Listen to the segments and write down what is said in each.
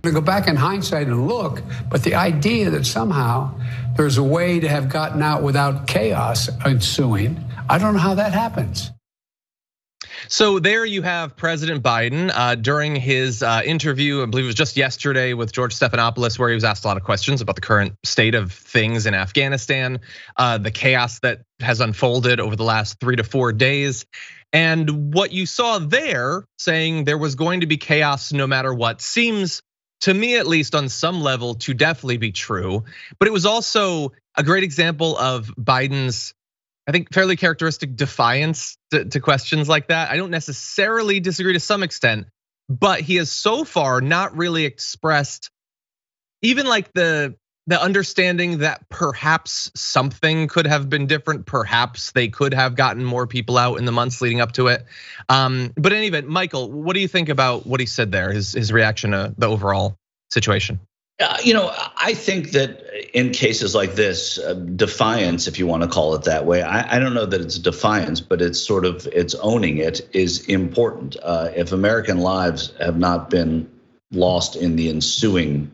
To go back in hindsight and look, but the idea that somehow there's a way to have gotten out without chaos ensuing, I don't know how that happens. So there you have President Biden during his interview, I believe it was just yesterday with George Stephanopoulos, where he was asked a lot of questions about the current state of things in Afghanistan, the chaos that has unfolded over the last 3 to 4 days. And what you saw there, saying there was going to be chaos no matter what, seems to me, at least on some level, to definitely be true. But it was also a great example of Biden's, I think, fairly characteristic defiance to questions like that. I don't necessarily disagree to some extent, but he has so far not really expressed even like the understanding that perhaps something could have been different. Perhaps they could have gotten more people out in the months leading up to it. But in any event, Michael, what do you think about what he said there, his reaction to the overall situation? I think that in cases like this, defiance, if you want to call it that way, I don't know that it's defiance, but it's owning it is important. If American lives have not been lost in the ensuing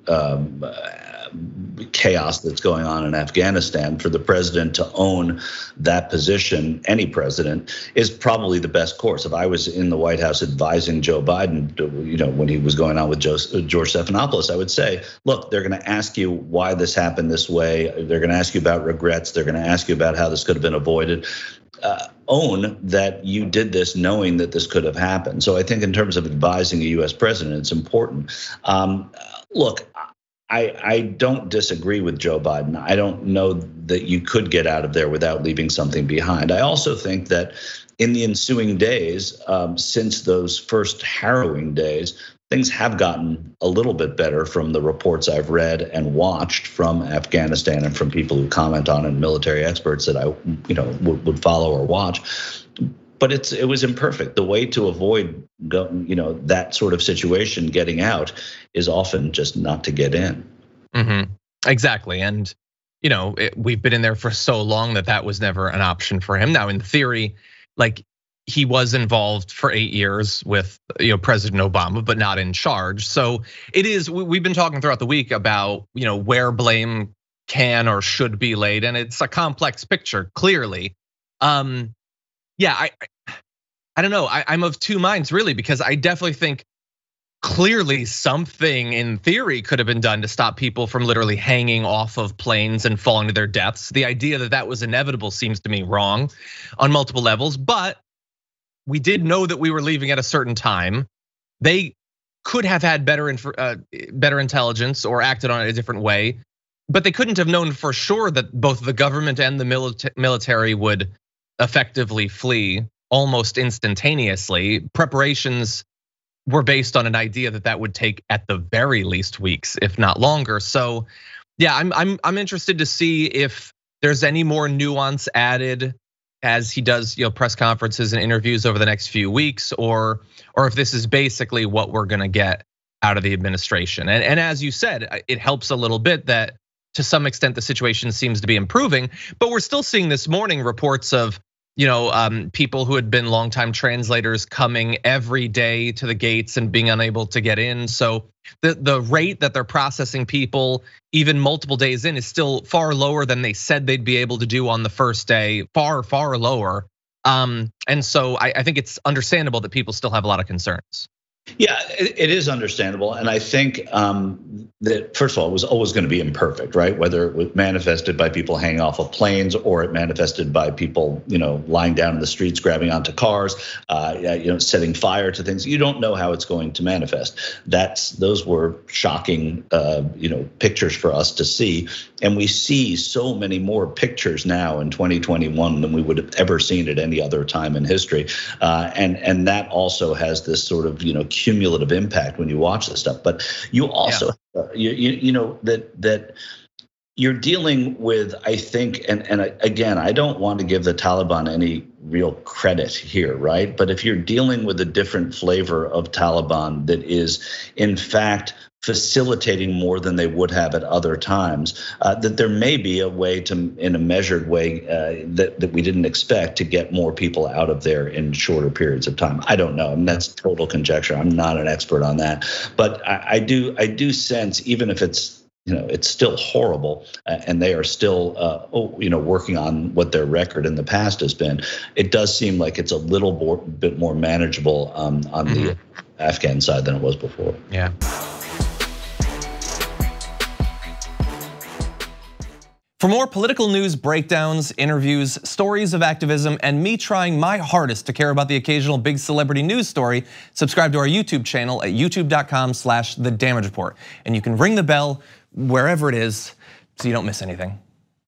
chaos that's going on in Afghanistan, for the president to own that position, any president, is probably the best course. If I was in the White House advising Joe Biden, when he was going on with George Stephanopoulos, I would say, look, they're going to ask you why this happened this way. They're going to ask you about regrets. They're going to ask you about how this could have been avoided. Own that you did this knowing that this could have happened. So I think in terms of advising a US president, it's important. Look, I don't disagree with Joe Biden. I don't know that you could get out of there without leaving something behind. I also think that in the ensuing days, since those first harrowing days, things have gotten a little bit better from the reports I've read and watched from Afghanistan and from people who comment on it, military experts that I would follow or watch. But it was imperfect. The way to avoid that sort of situation getting out is often just not to get in. Exactly, and we've been in there for so long that was never an option for him. Now, in theory, like he was involved for 8 years with President Obama, but not in charge. So it is. We've been talking throughout the week about where blame can or should be laid, and it's a complex picture, clearly. Yeah, I don't know. I'm of two minds really, because I definitely think clearly something in theory could have been done to stop people from literally hanging off of planes and falling to their deaths. The idea that was inevitable seems to me wrong on multiple levels, but we did know that we were leaving at a certain time. They could have had better intelligence or acted on it a different way, but they couldn't have known for sure that both the government and the military would effectively flee almost instantaneously. Preparations were based on an idea that would take at the very least weeks, if not longer. So yeah, I'm interested to see if there's any more nuance added as he does press conferences and interviews over the next few weeks, or if this is basically what we're gonna get out of the administration. And as you said, it helps a little bit that to some extent the situation seems to be improving, but we're still seeing this morning reports of people who had been longtime translators coming every day to the gates and being unable to get in. So the rate that they're processing people, even multiple days in, is still far lower than they said they'd be able to do on the first day, far, far lower. And so I think it's understandable that people still have a lot of concerns. Yeah, it is understandable. And I think that, first of all, it was always going to be imperfect, right? Whether it was manifested by people hanging off of planes or it manifested by people, lying down in the streets, grabbing onto cars, setting fire to things. You don't know how it's going to manifest. Those were shocking, pictures for us to see. And we see so many more pictures now in 2021 than we would have ever seen at any other time in history. And that also has this sort of, cumulative impact when you watch this stuff. But you also, that you're dealing with, I think, and again, I don't want to give the Taliban any real credit here, right? But if you're dealing with a different flavor of Taliban that is, in fact, facilitating more than they would have at other times, that there may be a way to, in a measured way, that we didn't expect, to get more people out of there in shorter periods of time. I don't know. I mean, that's total conjecture. I'm not an expert on that, but I do sense, even if it's, it's still horrible, and they are still, working on what their record in the past has been. It does seem like it's a little bit more manageable on the Afghan side than it was before. Yeah. For more political news, breakdowns, interviews, stories of activism, and me trying my hardest to care about the occasional big celebrity news story, subscribe to our YouTube channel at youtube.com/The Damage Report. And you can ring the bell wherever it is so you don't miss anything.